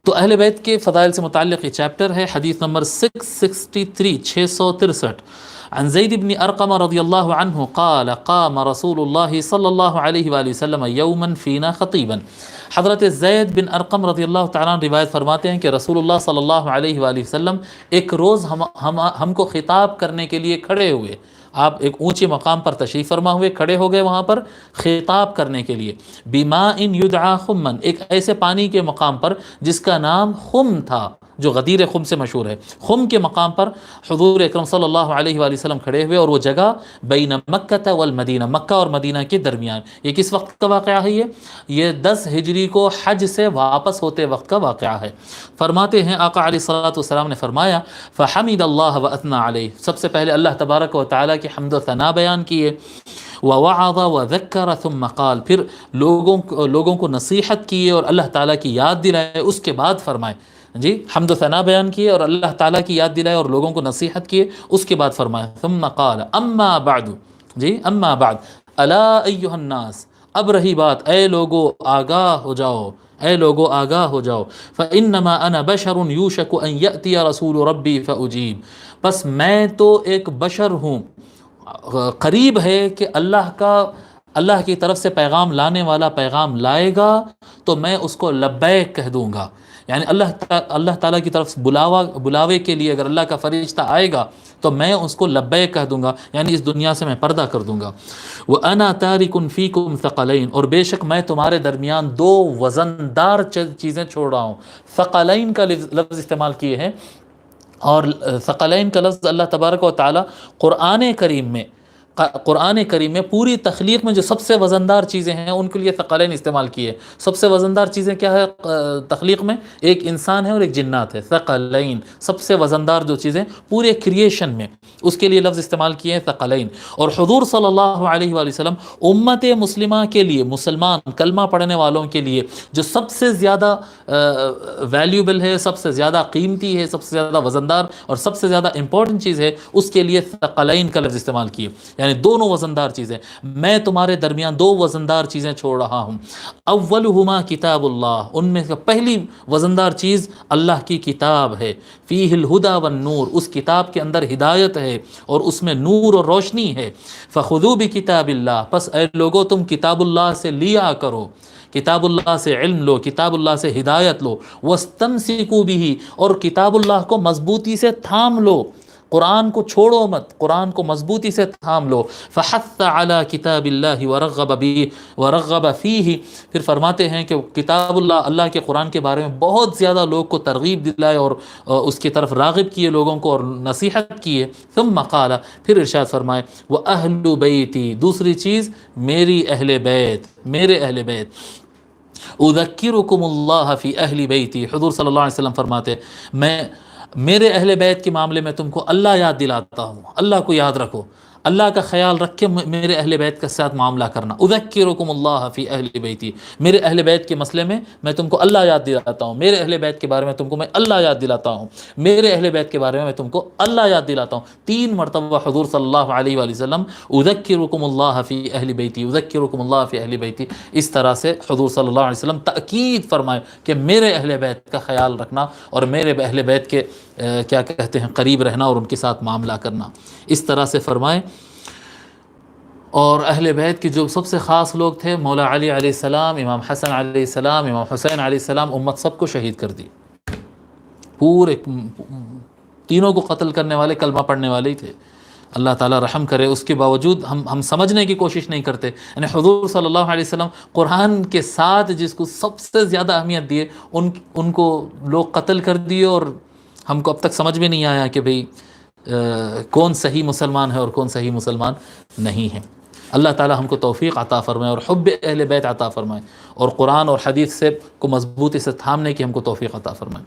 تو اہل بیت کے فضائل سے متعلق یہ چیپٹر ہے، حدیث نمبر 663 663 عن زید بن ارقم رضی اللہ عنہ قال قام رسول اللہ صلی اللہ علیہ وآلہ وسلم یوما فینا خطیبا۔ حضرت زید بن ارقم رضی اللہ تعالیٰ عنہ روایت فرماتے ہیں کہ رسول اللہ صلی اللہ علیہ وآلہ وسلم ایک روز ہم کو خطاب کرنے کے لیے کھڑے ہوئے۔ آپ ایک اونچے مقام پر تشریف فرما ہوئے، کھڑے ہو گئے وہاں پر خطاب کرنے کے لیے، بماء یدعا خما، ایک ایسے پانی کے مقام پر جس کا نام خم تھا، جو غدیر خم سے مشہور ہے۔ خم کے مقام پر حضور اکرم صلی اللہ علیہ وآلہ وسلم کھڑے ہوئے، اور وہ جگہ بین مکہ والمدینہ، مکہ اور مدینہ کے درمیان۔ یہ کس وقت کا واقعہ ہے؟ یہ 10 ہجری کو حج سے واپس ہوتے وقت کا واقعہ ہے۔ فرماتے ہیں آقا علیہ الصلوۃ والسلام نے فرمایا فحمد اللہ واثنى علیہ، سب سے پہلے اللہ تبارک و تعالیٰ کی حمد و ثنا بیان کیے، ووعظ وذکر ثم قال، پھر لوگوں کو نصیحت کیے اور اللہ تعالیٰ کی یاد دلائے، اس کے بعد فرمائے، جی حمد و ثنا بیان کیے اور اللہ تعالیٰ کی یاد دلائے اور لوگوں کو نصیحت کیے، اس کے بعد فرمایا ثم قال اما بعد، جی اما بعد الا ایھا الناس، اب رہی بات اے لوگو آگاہ ہو جاؤ، اے لوگو آگاہ ہو جاؤ، فانما انا بشر یوشک ان یاتی رسول ربی فاجیب، بس میں تو ایک بشر ہوں، قریب ہے کہ اللہ کی طرف سے پیغام لانے والا پیغام لائے گا تو میں اس کو لبیک کہہ دوں گا، یعنی اللہ تعالیٰ کی طرف سے بلاوے کے لیے اگر اللہ کا فرشتہ آئے گا تو میں اس کو لبیک کہہ دوں گا، یعنی اس دنیا سے میں پردہ کر دوں گا۔ وَأَنَا تَارِكٌ فِيكُمْ ثَقَلَيْن، اور بے شک میں تمہارے درمیان 2 وزندار چیزیں چھوڑ رہا ہوں۔ ثقلین کا لفظ استعمال کیے ہیں، اور ثقلین کا لفظ اللہ تبارک و تعالی قرآن کریم میں پوری تخلیق میں جو سب سے وزندار چیزیں ہیں ان کے لیے ثقلین استعمال کیے۔ سب سے وزندار چیزیں کیا ہے تخلیق میں؟ ایک انسان ہے اور ایک جنات ہے، ثقلین، سب سے وزندار جو چیزیں پورے کریشن میں، اس کے لیے لفظ استعمال کیے ہیں ثقلین۔ اور حضور صلی اللہ علیہ وآلہ وسلم امت مسلمہ کے لیے، مسلمان کلمہ پڑھنے والوں کے لیے جو سب سے زیادہ ویلیوبل ہے، سب سے زیادہ قیمتی ہے، سب سے زیادہ وزندار اور سب سے زیادہ امپورٹنٹ چیز ہے، اس کے لیے ثقلین کا لفظ استعمال کیے، یعنی دونوں وزندار چیزیں۔ میں تمہارے درمیان 2 وزندار چیزیں چھوڑ رہا ہوں، اولہما کتاب اللہ، ان میں سے پہلی وزندار چیز اللہ کی کتاب ہے، فیہ الہدی والنور، اس کتاب کے اندر ہدایت ہے اور اس میں نور اور روشنی ہے۔ فخذوا بکتاب اللہ، پس اے لوگو تم کتاب اللہ سے لیا کرو، کتاب اللہ سے علم لو، کتاب اللہ سے ہدایت لو، واستمسکوا بہ، اور کتاب اللہ کو مضبوطی سے تھام لو، قرآن کو چھوڑو مت، قرآن کو مضبوطی سے تھام لو۔ فحث علی کتاب اللہ ورغب فیہ، پھر فرماتے ہیں کہ کتاب اللہ کے قرآن کے بارے میں بہت زیادہ لوگ کو ترغیب دلائے اور اس کی طرف راغب کیے لوگوں کو اور نصیحت کیے۔ ثم قال، پھر ارشاد فرمائے وَأَهْلُ بَيْتِي، دوسری چیز میری اہل بیت، میرے اہل بیت۔ اذکرکم اللہ فی اہل بیتی، حضور صلی اللہ علیہ وسلم فرماتے میں میرے اہل بیت کے معاملے میں تم کو اللہ یاد دلاتا ہوں، اللہ کو یاد رکھو، اللہ کا خیال رکھ کے میرے اہل بیت کے ساتھ معاملہ کرنا۔ اذکرکم اللہ فی اہل بیتی، میرے اہل بیت کے مسئلے میں میں تم کو اللہ یاد دلاتا ہوں، میرے اہل بیت کے بارے میں تم کو میں اللہ یاد دلاتا ہوں، میرے اہل بیت کے بارے میں تم کو اللہ یاد دلاتا ہوں۔ 3 مرتبہ حضور صلی اللہ علیہ وآلہ وسلم اذکرکم اللہ فی اہل بیتی، اذکرکم اللہ فی اہل بیتی، اس طرح سے حضور صلی اللہ علیہ وسلم تاکید فرمائے کہ میرے اہل بیت کا خیال رکھنا اور میرے اہل بیت کے کیا کہتے ہیں قریب رہنا اور ان کے ساتھ معاملہ کرنا، اس طرح سے فرمائے۔ اور اہل بیت کے جو سب سے خاص لوگ تھے، مولا علی علیہ السلام، امام حسن علیہ السلام، امام حسین علیہ السلام، امت سب کو شہید کر دی، پورے تینوں کو قتل کرنے والے کلمہ پڑھنے والے ہی تھے۔ اللہ تعالیٰ رحم کرے، اس کے باوجود ہم سمجھنے کی کوشش نہیں کرتے، یعنی حضور صلی اللہ علیہ وسلم قرآن کے ساتھ جس کو سب سے زیادہ اہمیت دیے ان کو لوگ قتل کر دیے، اور ہم کو اب تک سمجھ میں نہیں آیا کہ بھئی کون صحیح مسلمان ہے اور کون صحیح مسلمان نہیں ہے۔ اللہ تعالیٰ ہم کو توفیق عطا فرمائے اور حب اہل بیت عطا فرمائے، اور قرآن اور حدیث سے کو مضبوطی سے تھامنے کی ہم کو توفیق عطا فرمائے۔